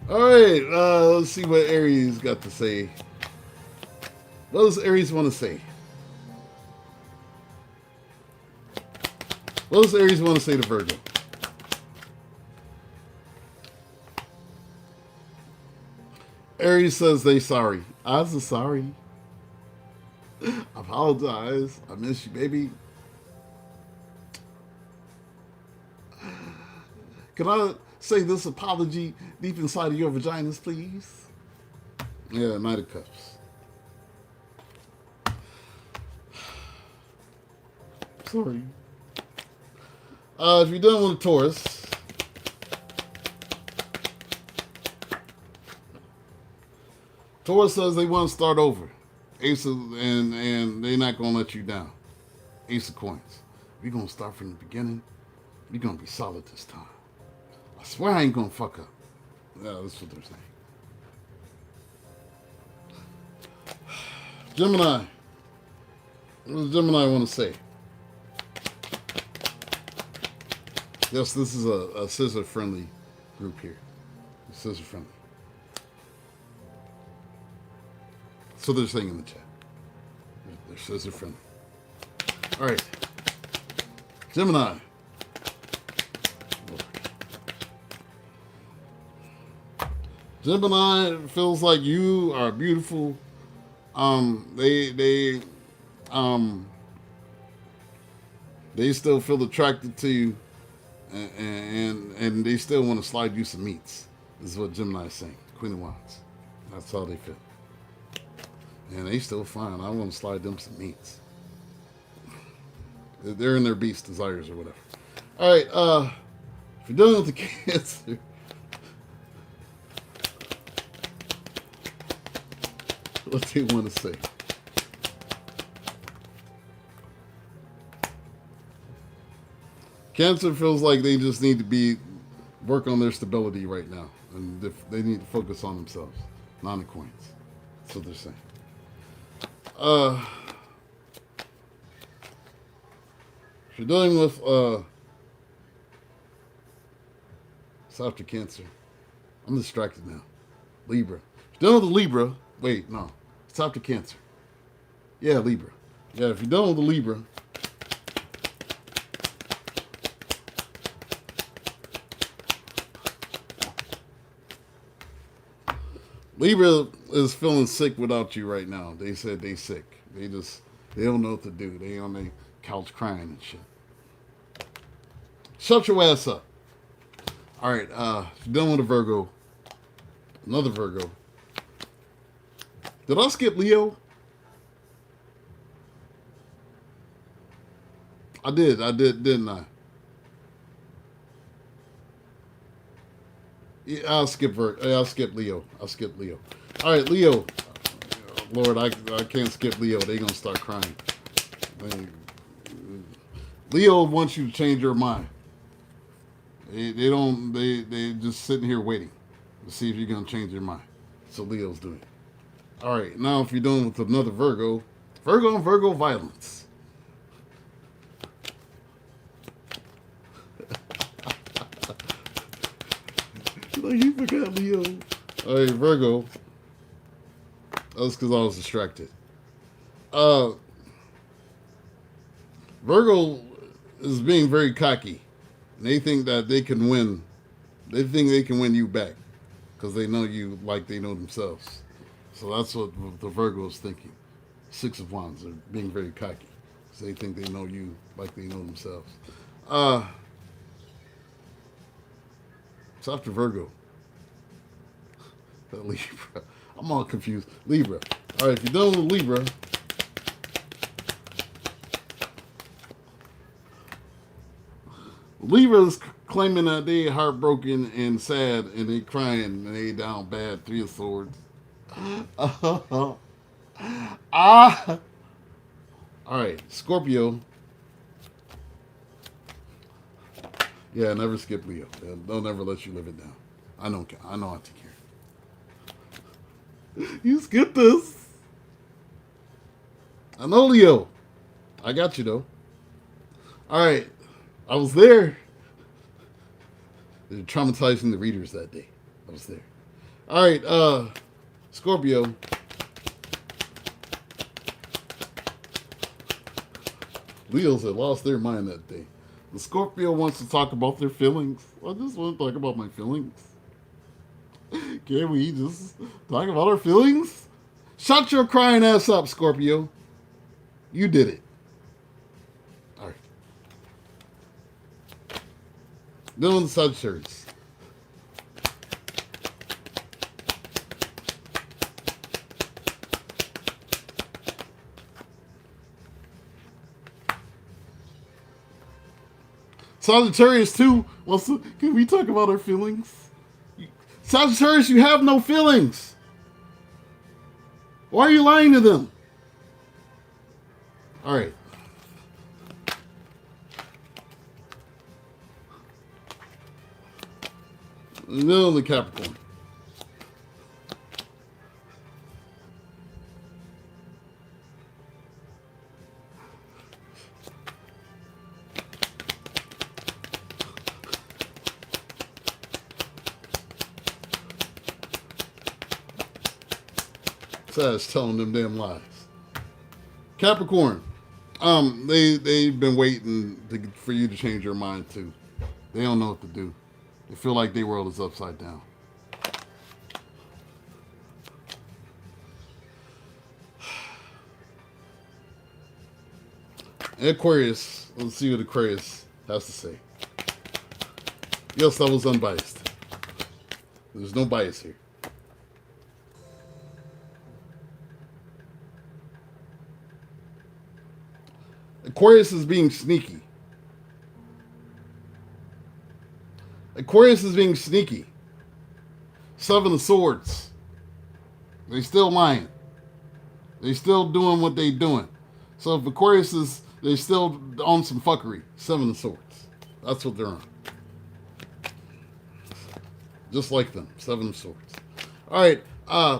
right, let's see what Aries got to say. What does Aries want to say? What does Aries want to say to Virgo? Aries says they sorry. I'm so sorry. I apologize. I miss you, baby. Can I say this apology deep inside of your vaginas, please? Yeah, Knight of Cups. Sorry. If you're done with a Taurus, Taurus says they want to start over. Ace of, and they're not going to let you down. Ace of Coins. We're going to start from the beginning. We're going to be solid this time. I swear I ain't going to fuck up. Yeah, that's what they're saying. Gemini. What does Gemini want to say? Yes, this is a scissor-friendly group here. Scissor-friendly. So they're saying in the chat. They're scissor-friendly. All right. Gemini. Gemini feels like you are beautiful. They still feel attracted to you. and they still want to slide you some meats. This is what Gemini is saying. Queen of Wands. That's how they feel. And they still fine. I want to slide them some meats. They're in their beast desires or whatever. All right. If you're dealing with the Cancer, what do you want to say? Cancer feels like they just need to work on their stability right now, and they need to focus on themselves. Nine of Coins. That's what they're saying. If you're dealing with it's after Cancer. I'm distracted now. Libra. If you're dealing with a Libra, wait, no. It's after Cancer. Yeah, Libra. Yeah, if you're dealing with a Libra, Libra is feeling sick without you right now. They said they sick. They don't know what to do. They on their couch crying and shit. Shut your ass up. All right, dealing with a Virgo. Another Virgo. Did I skip Leo? I did, didn't I? Yeah, I'll skip Leo. I'll skip Leo. All right, Leo. Lord, I can't skip Leo. They gonna start crying. Leo wants you to change your mind. They just sitting here waiting to see if you're gonna change your mind. So Leo's doing. All right, now if you're dealing with another Virgo, Virgo and Virgo violence. Like you forgot Leo. All right, Virgo. That's because I was distracted. Virgo is being very cocky. And they think that they can win. They think they can win you back because they know you like they know themselves. So that's what the Virgo is thinking. Six of Wands. They're being very cocky. So they think they know you like they know themselves. It's after Virgo. Libra. I'm all confused. Libra. All right, if you're done with Libra, Libra's claiming that they heartbroken and sad and they crying and they down bad. Three of Swords. All right, Scorpio. Yeah, never skip Leo. They'll never let you live it down. I know how to take care. You skip this. I know, Leo. I got you, though. All right. I was there. They're traumatizing the readers that day. I was there. All right. Scorpio. Leos had lost their mind that day. The Scorpio wants to talk about their feelings. I just want to talk about my feelings. Can we just talk about our feelings? Shut your crying ass up, Scorpio. You did it. All right. Then on the Sagittarius. Sagittarius too. Can we talk about our feelings? Sagittarius, you have no feelings. Why are you lying to them? All right. No, the Capricorn. Sag telling them damn lies. Capricorn, they've been waiting for you to change your mind too. They don't know what to do. They feel like their world is upside down. Aquarius, let's see what Aquarius has to say. Yes, that was unbiased. There's no bias here. Aquarius is being sneaky. Aquarius is being sneaky. Seven of Swords. They still lying. They still doing what they doing. So if Aquarius is, they still on some fuckery. Seven of Swords. That's what they're on. Just like them. Seven of Swords. All right.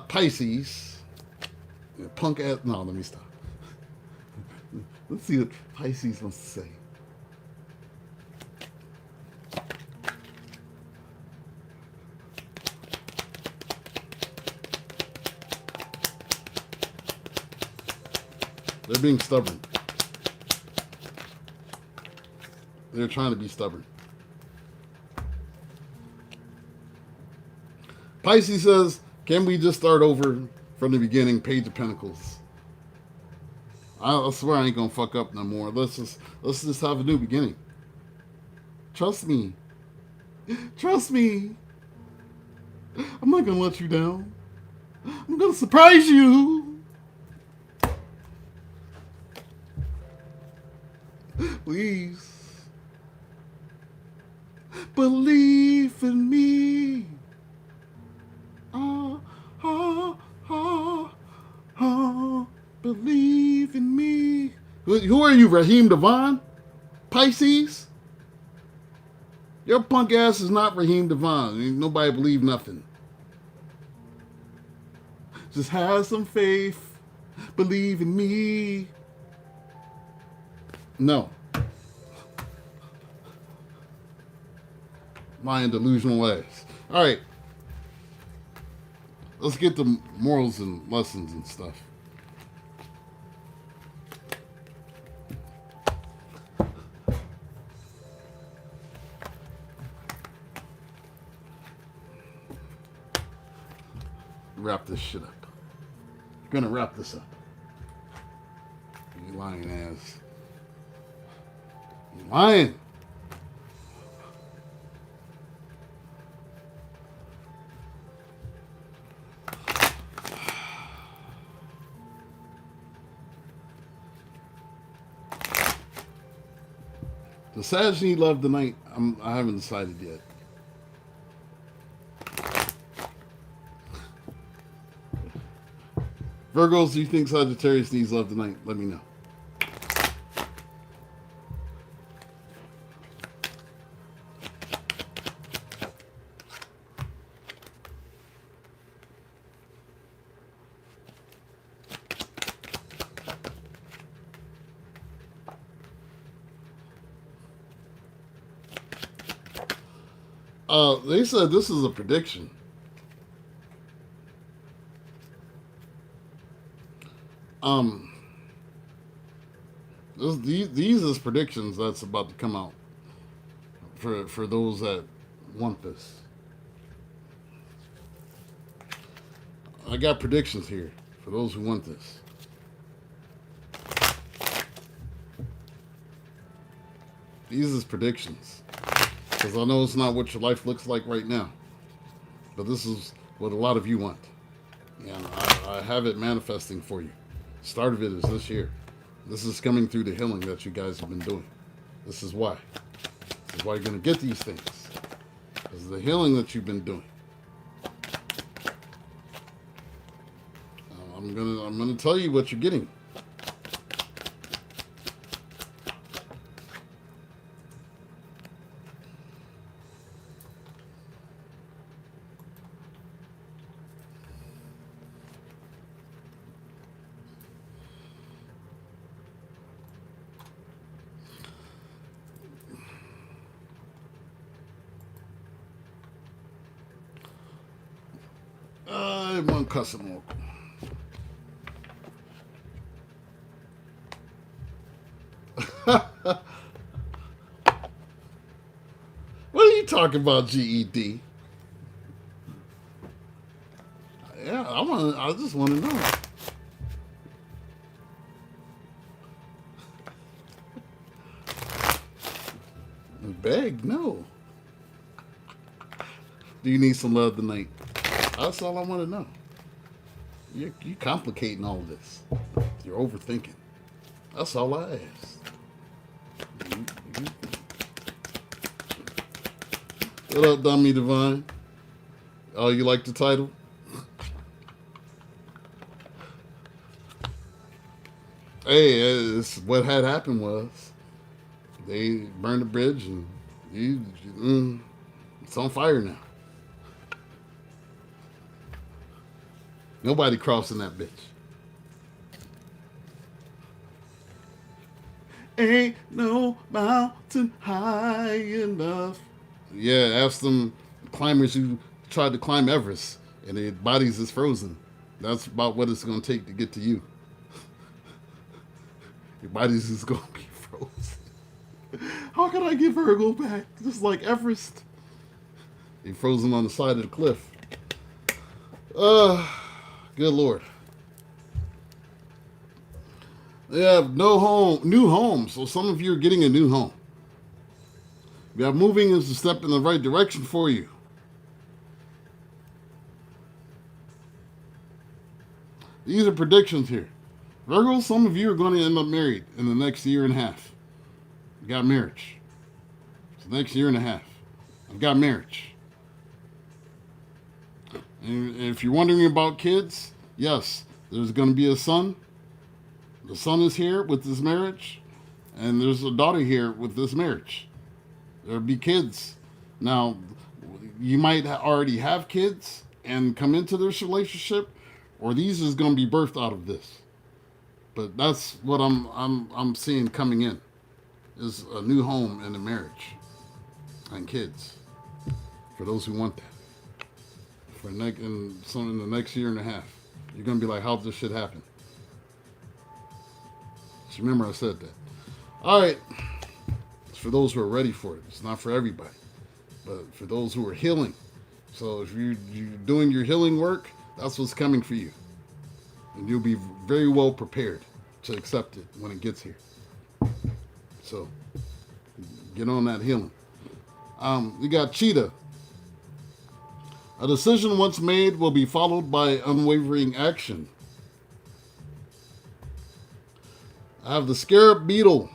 Pisces. Punk ass. No, let me stop. Let's see what Pisces wants to say. They're being stubborn. They're trying to be stubborn. Pisces says, can we just start over from the beginning? Page of Pentacles. I swear I ain't gonna fuck up no more. Let's just have a new beginning. Trust me. Trust me. I'm not gonna let you down. I'm gonna surprise you. Please. Believe in me. Believe in me. Who are you, Raheem Devon? Pisces? Your punk ass is not Raheem Devon. Ain't nobody believe nothing. Just have some faith. Believe in me. No. Lying delusional ass. All right. Let's get to morals and lessons and stuff. Wrap this shit up. Gonna wrap this up. You lying ass. You lying. Does Sag need love tonight? I haven't decided yet. Virgos, do you think Sagittarius needs love tonight? Let me know. They said this is a prediction. These is predictions that's about to come out for those that want this. I got predictions here for those who want this. These is predictions. Because I know it's not what your life looks like right now. But this is what a lot of you want. And I have it manifesting for you. Start of it is this year. This is coming through the healing that you guys have been doing. This is why. This is why you're going to get these things. This is the healing that you've been doing. I'm gonna tell you what you're getting. I'm on custom local. What are you talking about, GED? Yeah, I just want to know. Beg, no. Do you need some love tonight? That's all I want to know. You're complicating all this. You're overthinking. That's all I ask. What up, Dummy Divine? Oh, you like the title? Hey, what had happened was they burned the bridge and it's on fire now. Nobody crossing that bitch. Ain't no mountain high enough. Yeah, ask them climbers who tried to climb Everest and their bodies is frozen. That's about what it's going to take to get to you. Your bodies is going to be frozen. How can I get Virgo back? Just like Everest. You're frozen on the side of the cliff. Good Lord. They have new home. So some of you are getting a new home. We have moving is a step in the right direction for you. These are predictions here. Virgo, some of you are going to end up married in the next year and a half. You got marriage. It's the next year and a half. I've got marriage. And if you're wondering about kids, yes, there's going to be a son. The son is here with this marriage, and there's a daughter here with this marriage. There'll be kids. Now, you might already have kids and come into this relationship, or these is going to be birthed out of this. But that's what I'm seeing coming in, is a new home and a marriage and kids for those who want that. In the next year and a half, you're gonna be like, how'd this shit happen? Just remember I said that. All right, it's for those who are ready for it. It's not for everybody, but for those who are healing. So if you're doing your healing work, that's what's coming for you, and you'll be very well prepared to accept it when it gets here. So get on that healing. We got Cheetah. A decision once made will be followed by unwavering action. I have the scarab beetle.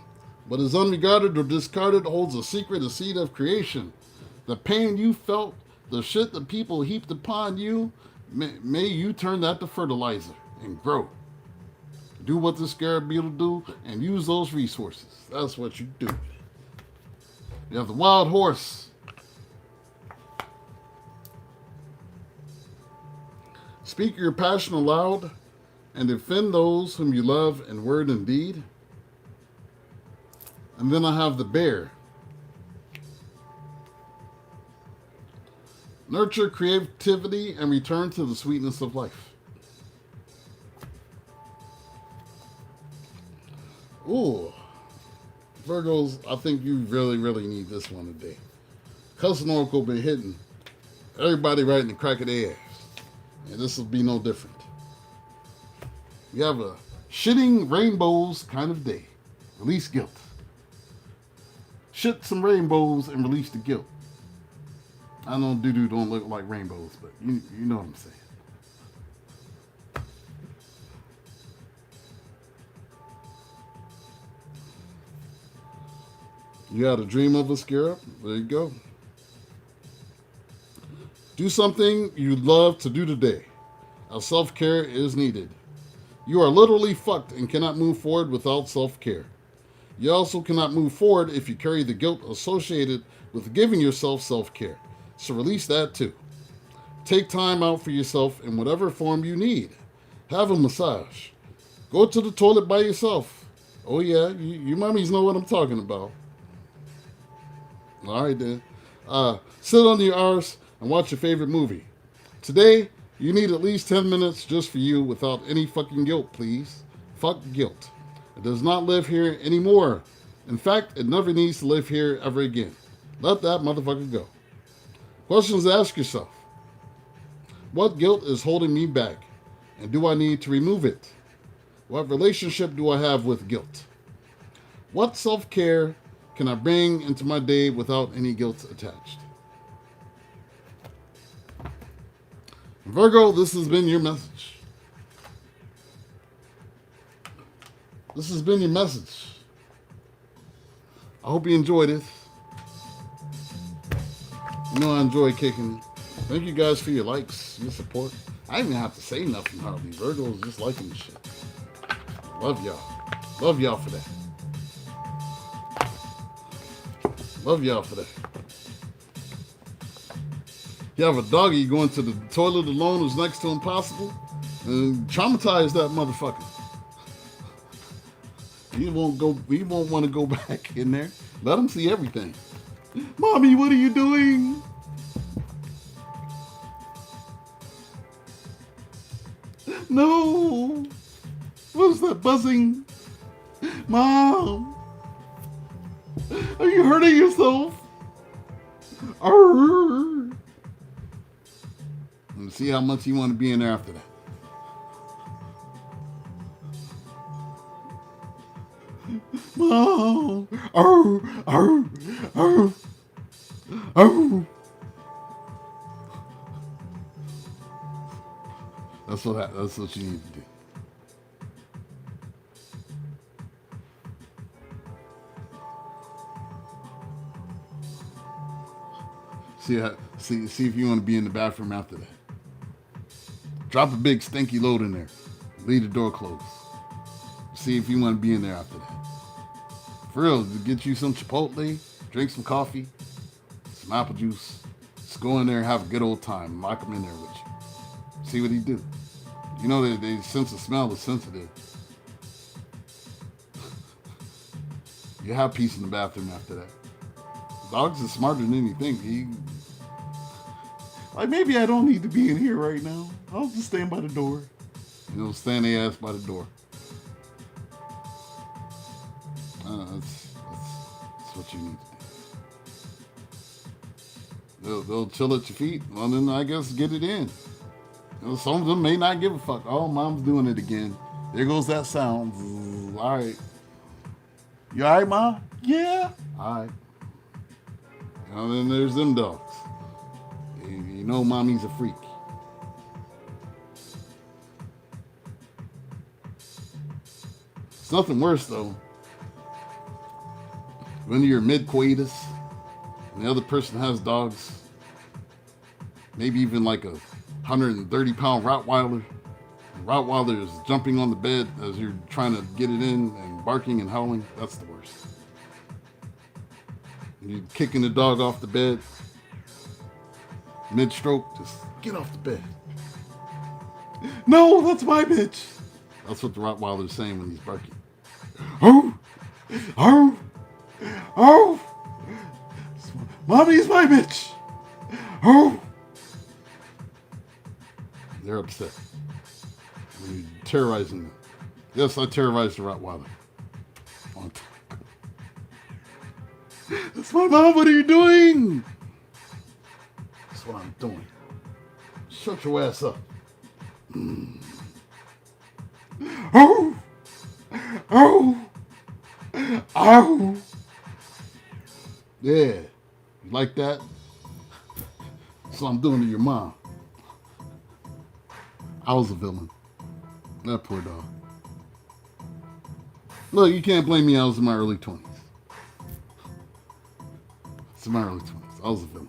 What is unregarded or discarded holds a secret, a seed of creation. The pain you felt, the shit that people heaped upon you, may you turn that to fertilizer and grow. Do what the scarab beetle do and use those resources. That's what you do. You have the wild horse. Speak your passion aloud and defend those whom you love in word and deed. And then I have the bear. Nurture creativity and return to the sweetness of life. Ooh. Virgos, I think you really, really need this one today. Cousin Oracle been hitting everybody right in the crack of their ass. And this will be no different. We have a shitting rainbows kind of day. Release guilt. Shit some rainbows and release the guilt. I know doo-doo don't look like rainbows, but you know what I'm saying. You had a dream of a scarab? There you go. Do something you love to do today. Our self-care is needed. You are literally fucked and cannot move forward without self-care. You also cannot move forward if you carry the guilt associated with giving yourself self-care. So release that too. Take time out for yourself in whatever form you need. Have a massage. Go to the toilet by yourself. Oh yeah, you mummies know what I'm talking about. All right then. Sit on your arse and watch your favorite movie. Today, you need at least 10 minutes just for you without any fucking guilt, please. Fuck guilt. It does not live here anymore. In fact, it never needs to live here ever again. Let that motherfucker go. Questions to ask yourself. What guilt is holding me back? And do I need to remove it? What relationship do I have with guilt? What self-care can I bring into my day without any guilt attached? Virgo, this has been your message. This has been your message. I hope you enjoyed it. You know I enjoy kicking it. Thank you guys for your likes, your support. I didn't even have to say nothing hardly. Virgo is just liking the shit. Love y'all. Love y'all for that. Love y'all for that. You have a doggy going to the toilet alone who's next to impossible and traumatize that motherfucker. He won't want to go back in there. Let him see everything. Mommy, what are you doing? No. What is that buzzing? Mom. Are you hurting yourself? Arr. Let's see how much you want to be in there after that. Mom. Arr. Arr. Arr. Arr. That's what you need to do. See if you want to be in the bathroom after that. Drop a big stinky load in there. Leave the door closed. See if you want to be in there after that. For real, get you some Chipotle, drink some coffee, some apple juice. Just go in there and have a good old time. Lock him in there with you. See what he do. You know they sense of smell is sensitive. You have peace in the bathroom after that. Dogs are smarter than anything. Like, maybe I don't need to be in here right now. I'll just stand by the door. You know, stand their ass by the door. That's what you need to do. They'll chill at your feet. Well, then I guess get it in. You know, some of them may not give a fuck. Oh, mom's doing it again. There goes that sound. All right. You all right, Ma? Yeah. All right. And then there's them dogs. You know mommy's a freak. It's nothing worse, though. When you're mid-coitus and the other person has dogs, maybe even like a 130-pound Rottweiler. The Rottweiler is jumping on the bed as you're trying to get it in and barking and howling. That's the worst. You're kicking the dog off the bed. Mid-stroke, just get off the bed. No, that's my bitch. That's what the Rottweiler is saying when he's barking. Oh, oh, oh. Mommy's my bitch. Oh. They're upset. You're terrorizing them. Yes, I terrorized the Rottweiler. That's my mom. What are you doing? That's what I'm doing. Shut your ass up. Oh! Oh! Oh! Yeah. You like that? That's what I'm doing to your mom. I was a villain. That poor dog. Look, you can't blame me. I was in my early 20s. It's in my early 20s. I was a villain.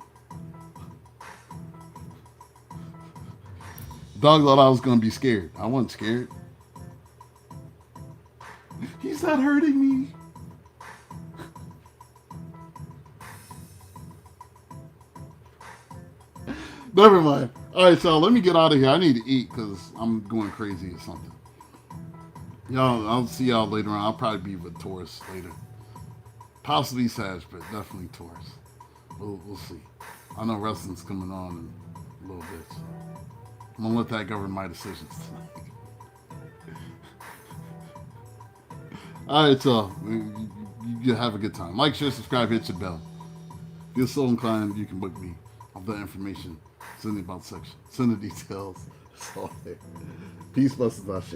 Dog thought I was going to be scared. I wasn't scared. He's not hurting me. Never mind. All right, so let me get out of here. I need to eat because I'm going crazy or something. Y'all, I'll see y'all later on. I'll probably be with Taurus later. Possibly Sag, but definitely Taurus. We'll see. I know wrestling's coming on in a little bit. So I'm going to let that govern my decisions tonight. All right, so you have a good time. Like, share, subscribe, hit your bell. If you're so inclined, you can book me. I'll have that information. It's in the about section. It's in the details. It's all there. Peace, blessings, I share.